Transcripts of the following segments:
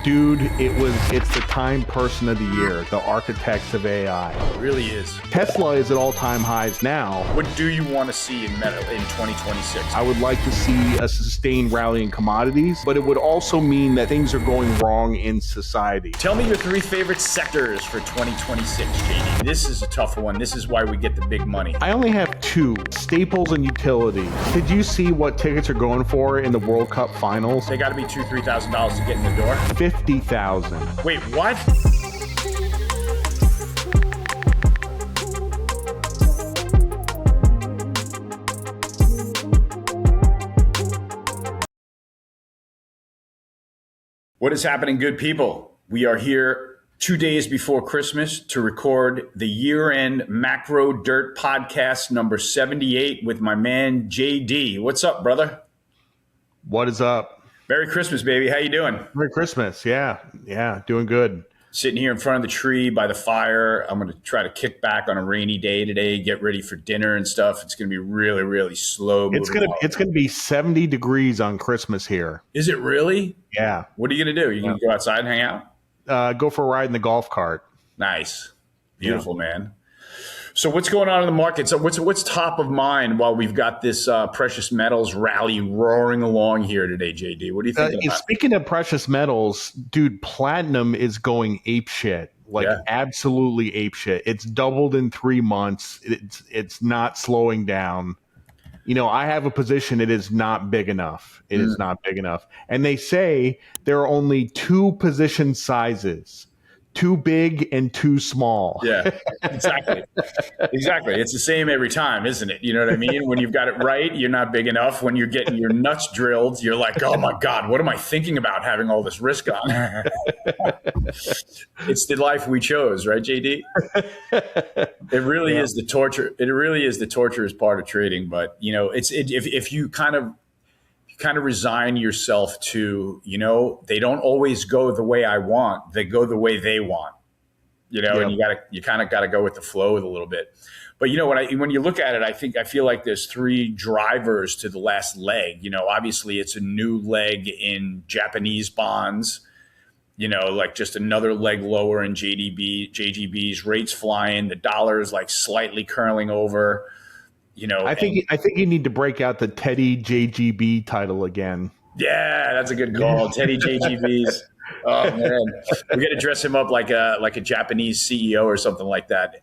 Dude, it's the Time Person of the Year, the architects of AI. It really is. Tesla is at all-time highs now. What do you want to see in 2026? I would like to see a sustained rally in commodities, but it would also mean that things are going wrong in society. Tell me your three favorite sectors for 2026, JD. This is a tough one. This is why we get the big money. I only have two, staples and utilities. Did you see what tickets are going for in the World Cup finals? They got to be $2,000, $3,000 to get in the door. 50,000. Wait, what? What is happening, good people? We are here 2 days before Christmas to record the year-end Macro Dirt podcast number 78 with my man JD. What's up, brother? What is up? Merry Christmas, baby. How you doing? Merry Christmas. Yeah, doing good. Sitting here in front of the tree by the fire. I'm going to try to kick back on a rainy day today, get ready for dinner and stuff. It's going to be really, really slow. It's going to be 70 degrees on Christmas here. Is it really? Yeah. What are you going to do? You going to go outside and hang out? Go for a ride in the golf cart. Nice. Beautiful, man. So what's going on in the market? So what's top of mind while we've got this precious metals rally roaring along here today, JD? What do you think? Speaking of precious metals, dude, platinum is going apeshit, absolutely apeshit. It's doubled in 3 months. It's not slowing down. You know, I have a position. It is not big enough. It is not big enough. And they say there are only two position sizes. Too big and too small. Yeah, exactly. Exactly. It's the same every time, isn't it? You know what I mean? When you've got it right, you're not big enough. When you're getting your nuts drilled, you're like, oh my God, what am I thinking about having all this risk on? It's the life we chose, right, JD? It really is the torture. It really is the torturous part of trading. But, you know, if you kind of resign yourself to, you know, they don't always go the way I want. They go the way they want, you know, and you kind of got to go with the flow a little bit. But, you know, when you look at it, I feel like there's three drivers to the last leg. You know, obviously it's a new leg in Japanese bonds, you know, like just another leg lower in JGBs, rates flying, the dollar is like slightly curling over. You know, I think you need to break out the Teddy JGB title again. Yeah, that's a good call. Teddy JGBs. Oh man, we got to dress him up like a Japanese CEO or something like that,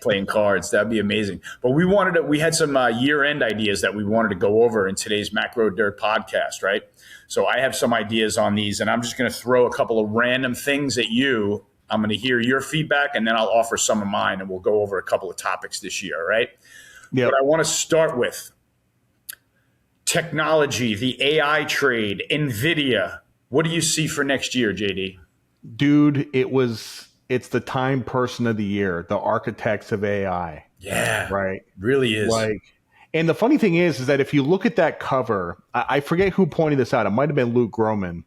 playing cards. That'd be amazing. But we had some year-end ideas that we wanted to go over in today's Macro Dirt podcast, right? So I have some ideas on these, and I'm just going to throw a couple of random things at you. I'm going to hear your feedback, and then I'll offer some of mine, and we'll go over a couple of topics this year, all right? Yep. But I want to start with technology, the AI trade, NVIDIA. What do you see for next year, JD? Dude, it's the Time Person of the Year, the architects of AI. Yeah. Right. Really is. And the funny thing is that if you look at that cover, I forget who pointed this out. It might have been Luke Groman.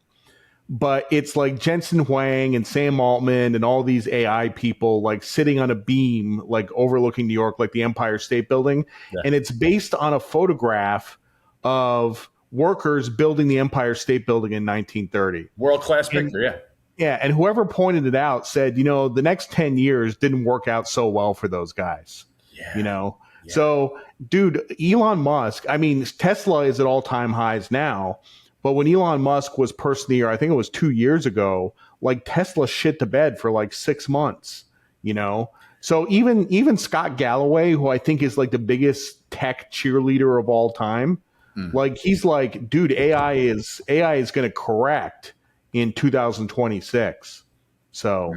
But it's like Jensen Huang and Sam Altman and all these AI people like sitting on a beam, like overlooking New York, like the Empire State Building. Yeah. And it's based on a photograph of workers building the Empire State Building in 1930. World-class picture, yeah. Yeah, and whoever pointed it out said, you know, the next 10 years didn't work out so well for those guys. Yeah. You know? Yeah. So, dude, Elon Musk, I mean, Tesla is at all-time highs now. But when Elon Musk was person of the year, I think it was 2 years ago, like Tesla shit the bed for like 6 months, you know? So even Scott Galloway, who I think is like the biggest tech cheerleader of all time, like he's like, dude, AI is going to correct in 2026. So,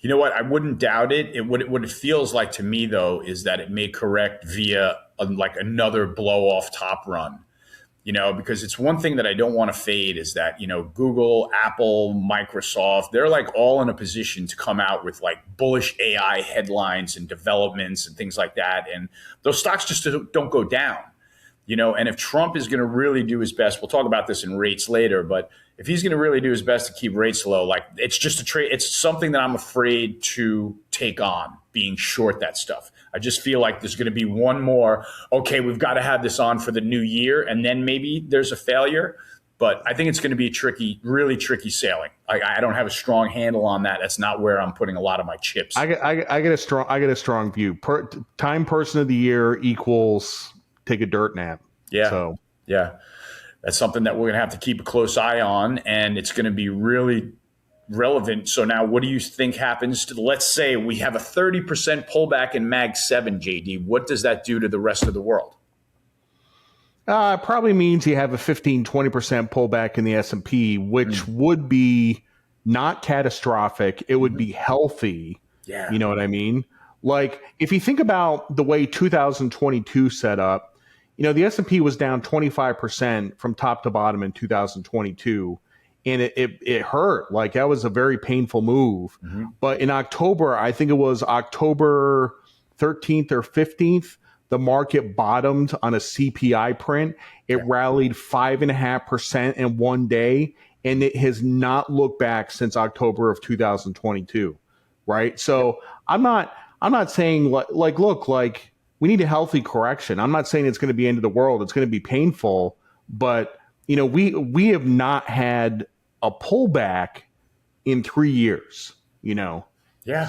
you know what? I wouldn't doubt it. What it feels like to me, though, is that it may correct via like another blow off top run. You know, because it's one thing that I don't want to fade is that, you know, Google, Apple, Microsoft, they're like all in a position to come out with like bullish AI headlines and developments and things like that. And those stocks just don't go down, you know, and if Trump is going to really do his best, we'll talk about this in rates later, but if he's going to really do his best to keep rates low, like it's just a trade. It's something that I'm afraid to take on, being short that stuff. I just feel like there's going to be one more, okay, we've got to have this on for the new year, and then maybe there's a failure. But I think it's going to be really tricky sailing. I don't have a strong handle on that. That's not where I'm putting a lot of my chips. I get a strong view. Time person of the year equals take a dirt nap. Yeah. So yeah, that's something that we're going to have to keep a close eye on, and it's going to be really relevant. So now what do you think happens to, let's say we have a 30% pullback in Mag 7, JD. What does that do to the rest of the world? It probably means you have a 15-20% pullback in the S&P, which would be not catastrophic. It would be healthy. Yeah. You know what I mean? Like, if you think about the way 2022 set up, the S&P was down 25% from top to bottom in 2022. And it hurt. Like, that was a very painful move. But in October, I think it was October 13th or 15th, the market bottomed on a CPI print. It rallied 5.5% in one day, and it has not looked back since October of 2022. Right? So I'm not saying look, we need a healthy correction. I'm not saying it's going to be end of the world. It's going to be painful, but we have not had a pullback in 3 years. Yeah.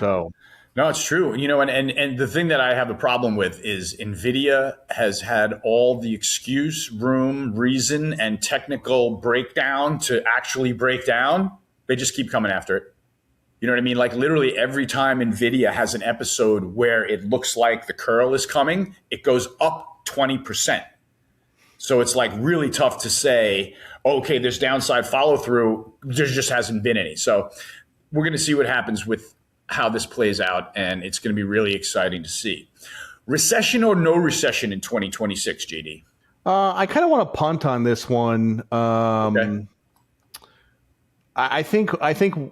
So. No, it's true. And the thing that I have a problem with is NVIDIA has had all the excuse, room, reason, and technical breakdown to actually break down. They just keep coming after it. You know what I mean? Like, literally every time NVIDIA has an episode where it looks like the curl is coming, it goes up 20%. So it's like really tough to say, okay, there's downside follow through. There just hasn't been any. So we're going to see what happens with how this plays out, and it's going to be really exciting to see. Recession or no recession in 2026, JD? I kind of want to punt on this one. Okay. I think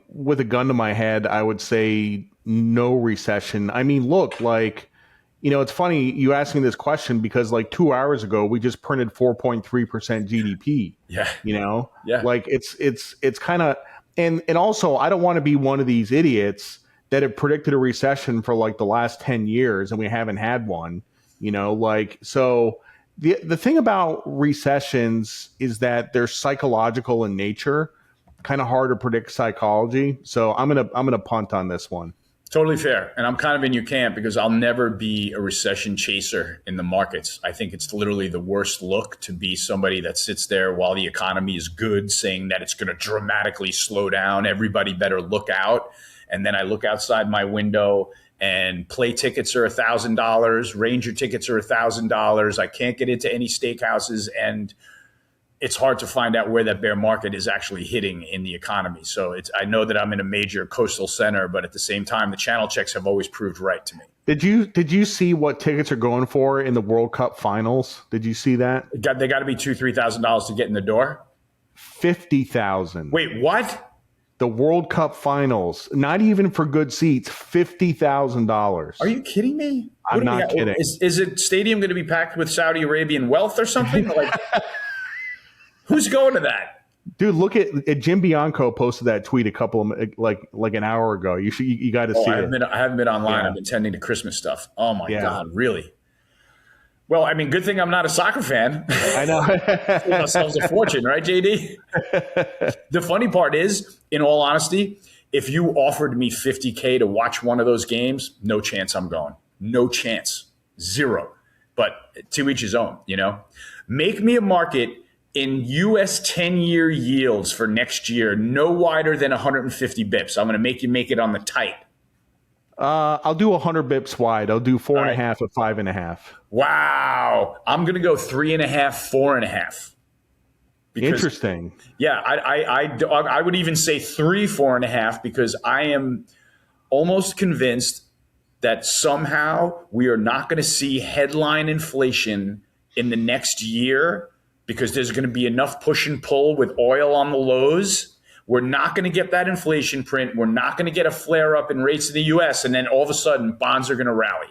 with a gun to my head, I would say no recession. I mean, look, it's funny you asked me this question because 2 hours ago we just printed 4.3% GDP. Yeah. Yeah. It's kind of, and also I don't want to be one of these idiots that have predicted a recession for the last 10 years and we haven't had one. So the thing about recessions is that they're psychological in nature. Kind of hard to predict psychology. So I'm gonna punt on this one. Totally fair. And I'm kind of in your camp because I'll never be a recession chaser in the markets. I think it's literally the worst look to be somebody that sits there while the economy is good, saying that it's going to dramatically slow down. Everybody better look out. And then I look outside my window and play tickets are $1,000. Ranger tickets are $1,000. I can't get into any steakhouses, and it's hard to find out where that bear market is actually hitting in the economy. So I know that I'm in a major coastal center, but at the same time, the channel checks have always proved right to me. Did you see what tickets are going for in the World Cup finals? Did you see that? They got to be $2,000-$3,000 to get in the door. 50,000. Wait, what? The World Cup finals, not even for good seats, $50,000. Are you kidding me? I'm not kidding. Is it stadium going to be packed with Saudi Arabian wealth or something? Who's going to that? Dude, look at Jim Bianco posted that tweet a couple of like an hour ago. You got to see it. I haven't been online. Yeah. I've been tending to Christmas stuff. Oh my God, really? Well, I mean, good thing I'm not a soccer fan. I know. Save ourselves a fortune, right, JD? The funny part is, in all honesty, if you offered me $50K to watch one of those games, no chance I'm going. No chance. Zero. But to each his own, Make me a market in U.S. 10-year yields for next year, no wider than 150 bips. I'm going to make you make it on the tight. I'll do 100 bips wide. I'll do 4.5 at 5.5. Wow. I'm going to go 3.5, 4.5. Interesting. Yeah, I would even say 3, 4.5 because I am almost convinced that somehow we are not going to see headline inflation in the next year because there's going to be enough push and pull with oil on the lows. We're not going to get that inflation print. We're not going to get a flare up in rates in the U.S. And then all of a sudden, bonds are going to rally.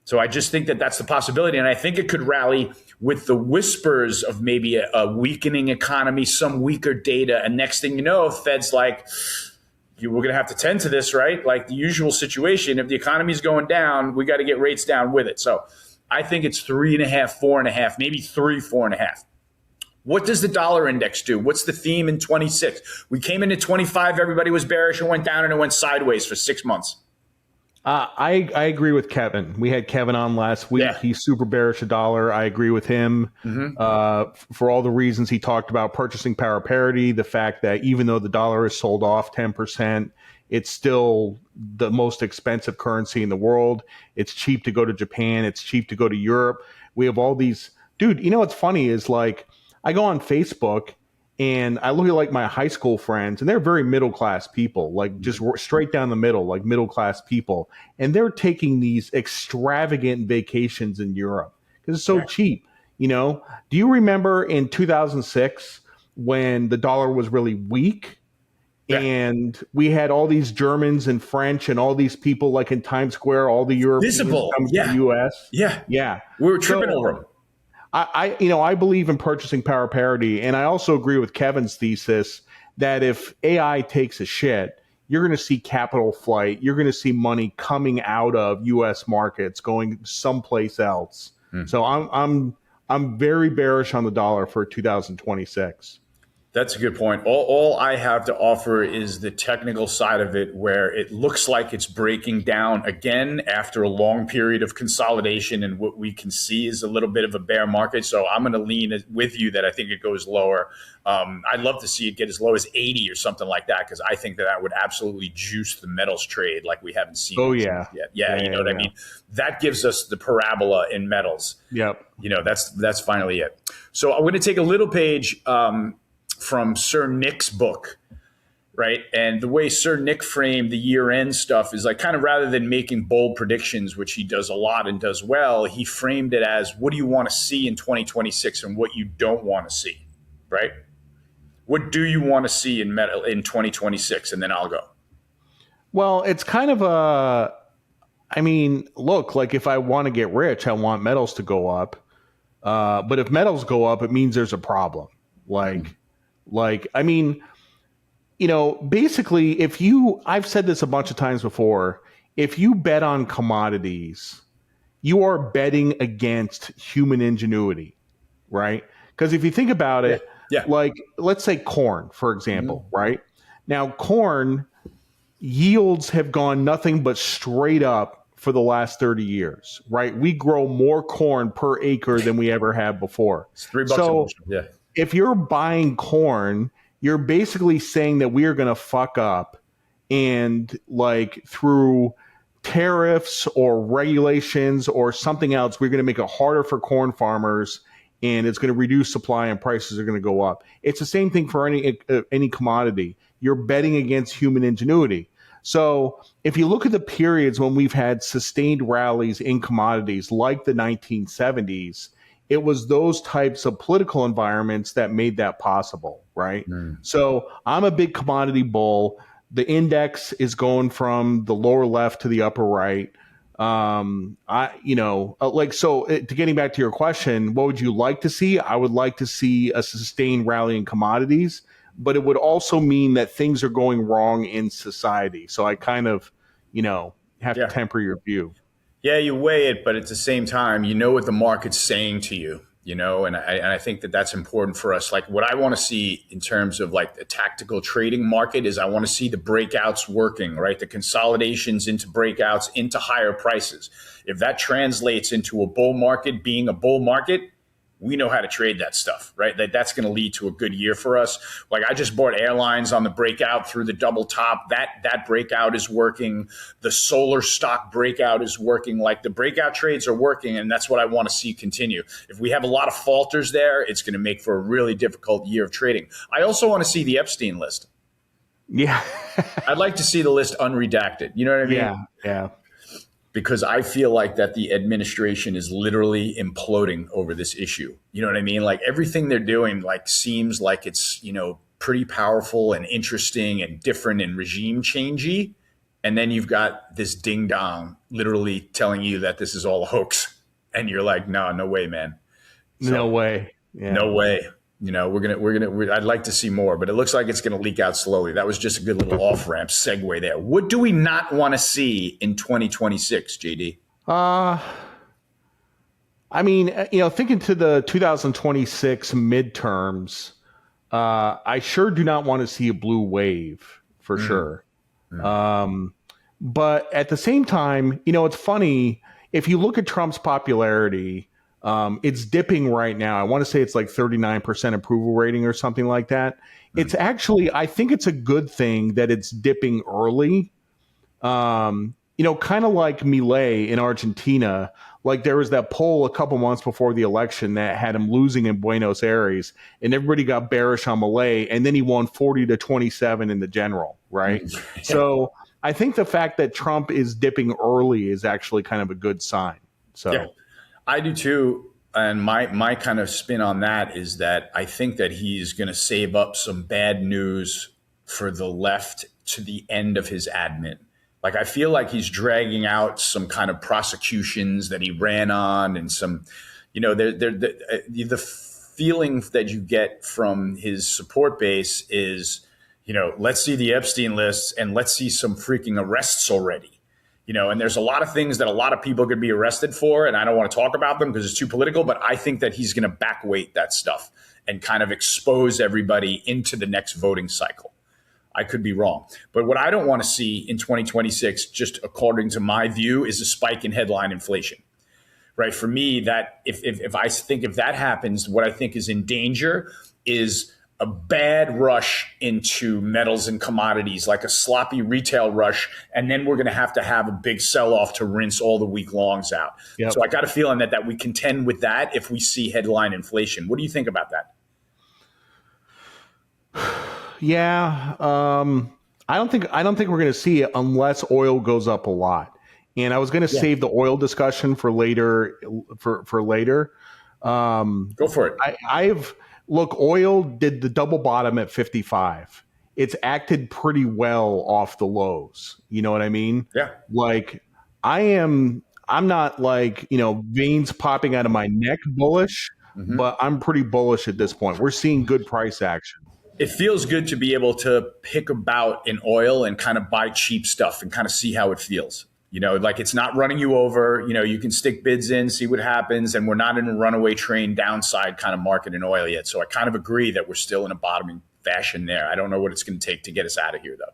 So I just think that that's the possibility. And I think it could rally with the whispers of maybe a weakening economy, some weaker data. And next thing you know, Fed's like, we're going to have to tend to this, right? Like the usual situation. If the economy is going down, we got to get rates down with it. So I think it's 3.5, 4.5, maybe 3, 4.5. What does the dollar index do? What's the theme in 26? We came into 25, everybody was bearish and went down and it went sideways for 6 months. I agree with Kevin. We had Kevin on last week. Yeah. He's super bearish a dollar. I agree with him for all the reasons he talked about: purchasing power parity, the fact that even though the dollar is sold off 10%, it's still the most expensive currency in the world. It's cheap to go to Japan. It's cheap to go to Europe. We have all these, dude. You know what's funny is like I go on Facebook and I look at like my high school friends, and they're very middle class people, like just straight down the middle, like middle class people, and they're taking these extravagant vacations in Europe because it's so cheap. You know, do you remember in 2006 when the dollar was really weak? Yeah. And we had all these Germans and French and all these people like in Times Square, all the Europeans coming to the U.S. Yeah. We were tripping over them. I believe in purchasing power parity, and I also agree with Kevin's thesis that if AI takes a shit, you're going to see capital flight. You're going to see money coming out of U.S. markets going someplace else. So I'm very bearish on the dollar for 2026. That's a good point. All I have to offer is the technical side of it, where it looks like it's breaking down again after a long period of consolidation, and what we can see is a little bit of a bear market. So I'm going to lean with you that I think it goes lower. I'd love to see it get as low as 80 or something like that, because I think that would absolutely juice the metals trade like we haven't seen yet. Yeah, you know what I mean? That gives us the parabola in metals. Yep. You know, that's finally it. So I'm going to take a little page from Sir Nick's book, right? And the way Sir Nick framed the year-end stuff is like kind of, rather than making bold predictions, which he does a lot and does well, he framed it as, what do you want to see in 2026 and what you don't want to see, right? What do you want to see in 2026? And then I'll go. Well, it's kind of look, like if I want to get rich, I want metals to go up. But if metals go up, it means there's a problem. Basically, I've said this a bunch of times before, if you bet on commodities, you are betting against human ingenuity, right? Because if you think about it, like let's say corn, for example, right? Now, corn yields have gone nothing but straight up for the last 30 years, right? We grow more corn per acre than we ever have before. It's $3 a bushel, if you're buying corn, you're basically saying that we are going to fuck up, and like through tariffs or regulations or something else, we're going to make it harder for corn farmers, and it's going to reduce supply and prices are going to go up. It's the same thing for any commodity. You're betting against human ingenuity. So if you look at the periods when we've had sustained rallies in commodities like the 1970s, it was those types of political environments that made that possible, right? So I'm a big commodity bull. The index is going from the lower left to the upper right. To getting back to your question, what would you like to see? I would like to see a sustained rally in commodities, but it would also mean that things are going wrong in society. So I kind of, have to temper your view. Yeah, you weigh it, but at the same time, you know what the market's saying to you, and I think that that's important for us. Like what I want to see in terms of like the tactical trading market is I want to see the breakouts working, right? The consolidations into breakouts into higher prices. If that translates into a bull market being a bull market, we know how to trade that stuff, right? That's going to lead to a good year for us. Like I just bought airlines on the breakout through the double top. That breakout is working. The solar stock breakout is working. Like the breakout trades are working, and that's what I want to see continue. If we have a lot of falters there, it's going to make for a really difficult year of trading. I also want to see the Epstein list. Yeah. I'd like to see the list unredacted. You know what I mean? Yeah. Because I feel like that the administration is literally imploding over this issue. You know what I mean? Like everything they're doing like seems like it's, pretty powerful and interesting and different and regime changey. And then you've got this ding dong literally telling you that this is all a hoax. And you're like, no way, man. So, no way. Yeah. No way. I'd like to see more, but it looks like it's going to leak out slowly. That was just a good little off-ramp segue there. What do we not want to see in 2026, JD? I I mean, thinking to the 2026 midterms, I sure do not want to see a blue wave for sure. But at the same time, it's funny. If you look at Trump's popularity, it's dipping right now. I want to say it's like 39% approval rating or something like that. It's actually, I think it's a good thing that it's dipping early. Kind of like Milei in Argentina. Like there was that poll a couple months before the election that had him losing in Buenos Aires, and everybody got bearish on Milei, and then he won 40-27 in the general, right? Yeah. So I think the fact that Trump is dipping early is actually kind of a good sign. So yeah, I do too. And my kind of spin on that is that I think that he's going to save up some bad news for the left to the end of his admin. Like, I feel like he's dragging out some kind of prosecutions that he ran on and some, the feeling that you get from his support base is, let's see the Epstein lists and let's see some freaking arrests already. And there's a lot of things that a lot of people could be arrested for, and I don't want to talk about them because it's too political, but I think that he's going to backweight that stuff and kind of expose everybody into the next voting cycle. I could be wrong. But what I don't want to see in 2026, just according to my view, is a spike in headline inflation. Right? For me, that if that happens, what I think is in danger is a bad rush into metals and commodities, like a sloppy retail rush, and then we're going to have a big sell-off to rinse all the week longs out. Yep. So I got a feeling that we contend with that if we see headline inflation. What do you think about that? Yeah, I don't think we're going to see it unless oil goes up a lot. And I was going to save the oil discussion for later. For later, go for it. Look, oil did the double bottom at 55. It's acted pretty well off the lows. You know what I mean? Yeah. Like I'm not like, veins popping out of my neck bullish, but I'm pretty bullish at this point. We're seeing good price action. It feels good to be able to pick about in oil and kind of buy cheap stuff and kind of see how it feels. Like it's not running you over. You can stick bids in, see what happens. And we're not in a runaway train downside kind of market in oil yet. So I kind of agree that we're still in a bottoming fashion there. I don't know what it's going to take to get us out of here, though.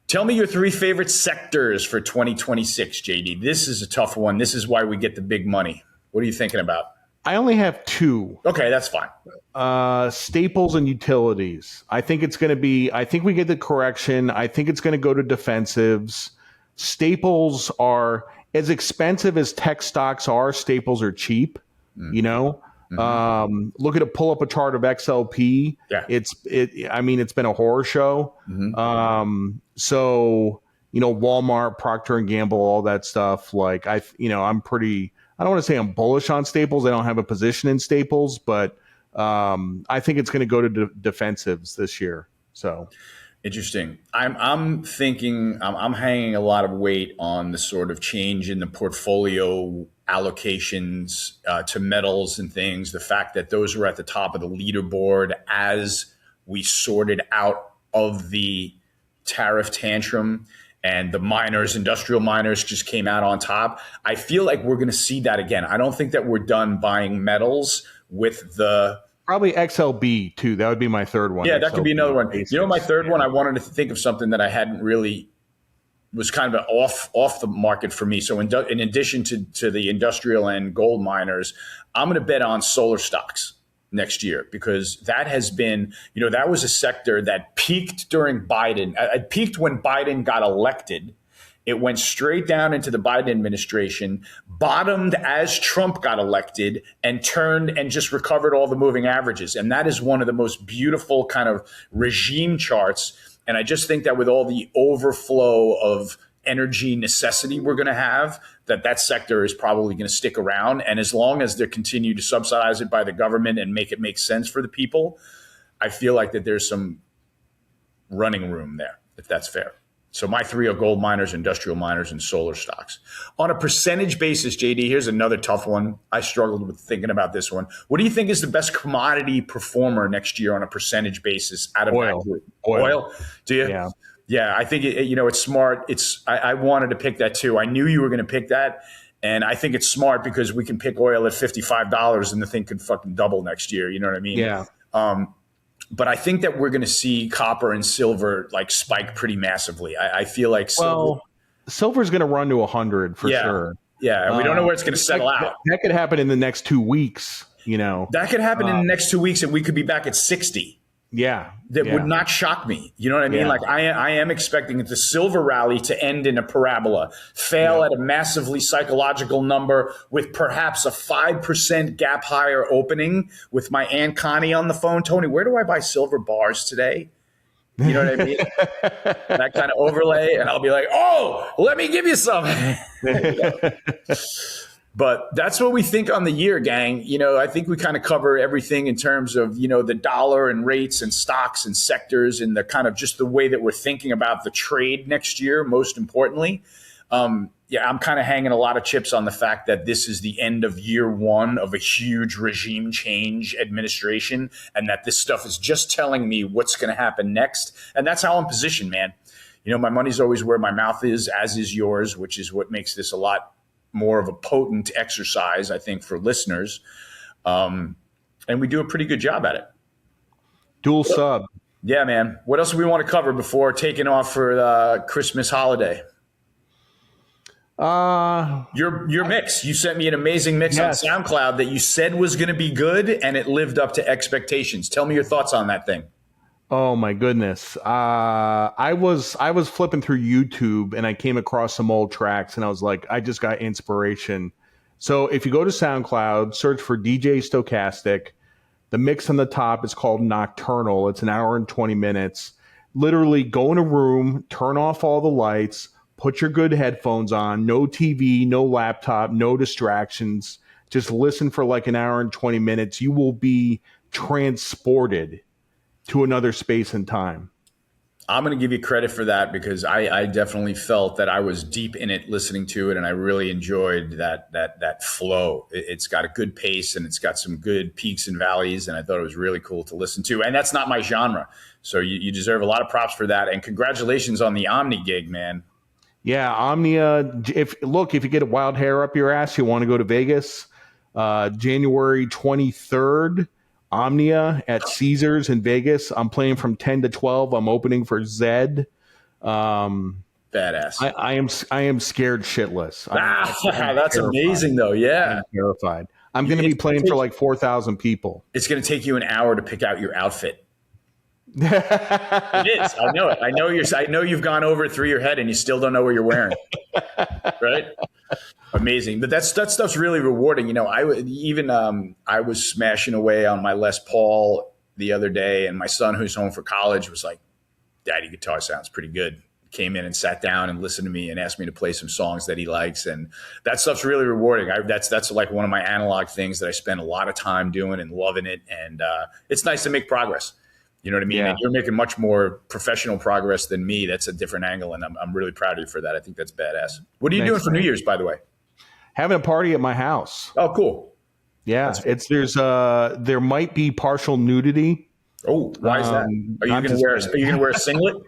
Tell me your 3 favorite sectors for 2026, JD. This is a tough one. This is why we get the big money. What are you thinking about? I only have 2. Okay, that's fine. Staples and utilities. I think we get the correction. I think it's going to go to defensives. Staples are as expensive as tech stocks are. Staples are cheap, Look pull up a chart of XLP. Yeah. It's been a horror show. So, Walmart, Procter and Gamble, all that stuff. Like I'm pretty, I don't want to say I'm bullish on Staples. I don't have a position in Staples, but I think it's going to go to defensives this year. So interesting. I'm thinking I'm hanging a lot of weight on the sort of change in the portfolio allocations to metals and things. The fact that those were at the top of the leaderboard as we sorted out of the tariff tantrum. And the miners, industrial miners, just came out on top. I feel like we're going to see that again. I don't think that we're done buying metals with the... Probably XLB, too. That would be my third one. Yeah, that could be another one. Basics. My third one, I wanted to think of something that I hadn't really... was kind of off the market for me. So in addition to the industrial and gold miners, I'm going to bet on solar stocks next year, because that has been, that was a sector that peaked during Biden. It peaked when Biden got elected. It went straight down into the Biden administration, bottomed as Trump got elected, and turned and just recovered all the moving averages. And that is one of the most beautiful kind of regime charts. And I just think that with all the overflow of energy necessity we're going to have, that sector is probably going to stick around. And as long as they continue to subsidize it by the government and make it make sense for the people, I feel like that there's some running room there, if that's fair. So my 3 are gold miners, industrial miners, and solar stocks. On a percentage basis, JD, here's another tough one. I struggled with thinking about this one. What do you think is the best commodity performer next year on a percentage basis out of that group? Oil? Do you? Yeah, I think it's smart. I wanted to pick that too. I knew you were going to pick that, And I think it's smart because we can pick oil at $55 and the thing could fucking double next year. You know what I mean? Yeah. But I think that we're going to see copper and silver like spike pretty massively. I feel like silver's going to run to 100 for sure. Yeah, and we don't know where it's going to settle out. That could happen in the next 2 weeks. That could happen in the next 2 weeks, and we could be back at 60. Yeah, that would not shock me. You know what I mean? Yeah. Like I am expecting the silver rally to end in a parabola, fail at a massively psychological number with perhaps a 5% gap higher opening. With my Aunt Connie on the phone, Tony, where do I buy silver bars today? You know what I mean? That kind of overlay, and I'll be like, oh, let me give you some. But that's what we think on the year, gang. I think we kind of cover everything in terms of, the dollar and rates and stocks and sectors and the kind of just the way that we're thinking about the trade next year, most importantly. I'm kind of hanging a lot of chips on the fact that this is the end of year one of a huge regime change administration, and that this stuff is just telling me what's going to happen next. And that's how I'm positioned, man. My money's always where my mouth is, as is yours, which is what makes this a lot more of a potent exercise, I think, for listeners. And we do a pretty good job at it. Dual sub. Yeah, man. What else do we want to cover before taking off for the Christmas holiday? Your mix. You sent me an amazing mix on SoundCloud that you said was going to be good, and it lived up to expectations. Tell me your thoughts on that thing. Oh my goodness. I was flipping through YouTube and I came across some old tracks and I was like, I just got inspiration. So if you go to SoundCloud, search for DJ Stochastic, the mix on the top is called Nocturnal. It's an hour and 20 minutes. Literally go in a room, turn off all the lights, put your good headphones on, no TV, no laptop, no distractions. Just listen for like an hour and 20 minutes. You will be transported to another space and time. I'm going to give you credit for that because I definitely felt that I was deep in it listening to it, and I really enjoyed that flow. It's got a good pace and it's got some good peaks and valleys, and I thought it was really cool to listen to. And that's not my genre, so you deserve a lot of props for that. And congratulations on the Omni gig, man. Yeah, Omnia. If you get a wild hair up your ass, you want to go to Vegas, January 23rd. Omnia at Caesars in Vegas. I'm playing from 10 to 12. I'm opening for Zed. Badass. I am scared shitless. That's amazing, though. Yeah. I'm terrified. I'm going to be playing for like 4,000 people. It's going to take you an hour to pick out your outfit. It is. I know it. I know you've gone over it through your head and you still don't know what you're wearing. Right? Amazing. But that stuff's really rewarding. I was smashing away on my Les Paul the other day, and my son, who's home for college, was like, Daddy, guitar sounds pretty good. Came in and sat down and listened to me and asked me to play some songs that he likes. And that stuff's really rewarding. That's like one of my analog things that I spend a lot of time doing and loving it. And it's nice to make progress. You know what I mean? Yeah. And you're making much more professional progress than me. That's a different angle, and I'm really proud of you for that. I think that's badass. What are you doing for New Year's, by the way? Having a party at my house. Oh, cool. Yeah, there might be partial nudity. Oh, why is that? Are you going to wear a singlet?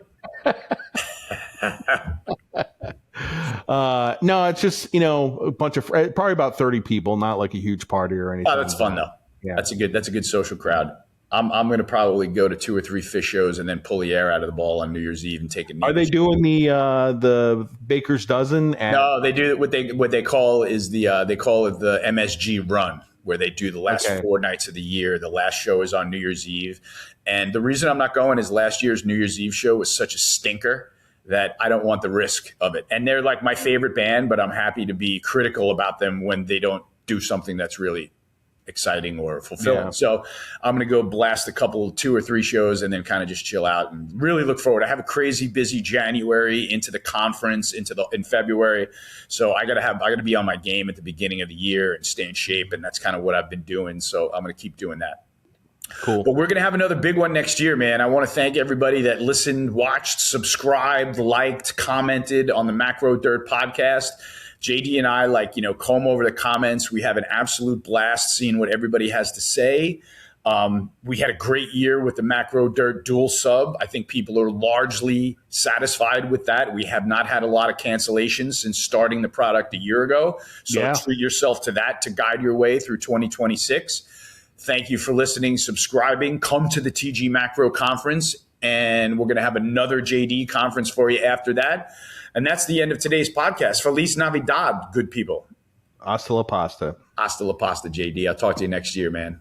No, it's just a bunch of probably about 30 people, not like a huge party or anything. Oh, that's fun though. Yeah, that's a good social crowd. I'm going to probably go to 2 or 3 fish shows and then pull the air out of the ball on New Year's Eve and take a. Are they doing the Baker's Dozen? No, they do what they call is they call it the MSG run, where they do the last 4 nights of the year. The last show is on New Year's Eve, and the reason I'm not going is last year's New Year's Eve show was such a stinker that I don't want the risk of it. And they're like my favorite band, but I'm happy to be critical about them when they don't do something that's really exciting or fulfilling. Yeah. So I'm going to go blast 2 or 3 shows and then kind of just chill out and really look forward. I have a crazy busy January into the conference in February. So I got to be on my game at the beginning of the year and stay in shape. And that's kind of what I've been doing. So I'm going to keep doing that. Cool. But we're going to have another big one next year, man. I want to thank everybody that listened, watched, subscribed, liked, commented on the Macro Dirt podcast. JD and I comb over the comments. We have an absolute blast seeing what everybody has to say. We had a great year with the macro dirt dual sub. I think people are largely satisfied with that. We have not had a lot of cancellations since starting the product a year ago. So treat yourself to that to guide your way through 2026. Thank you for listening, subscribing. Come to the TG Macro Conference, and we're going to have another JD conference for you after that. And that's the end of today's podcast. Feliz Navidad, good people. Hasta la pasta. Hasta la pasta, JD. I'll talk to you next year, man.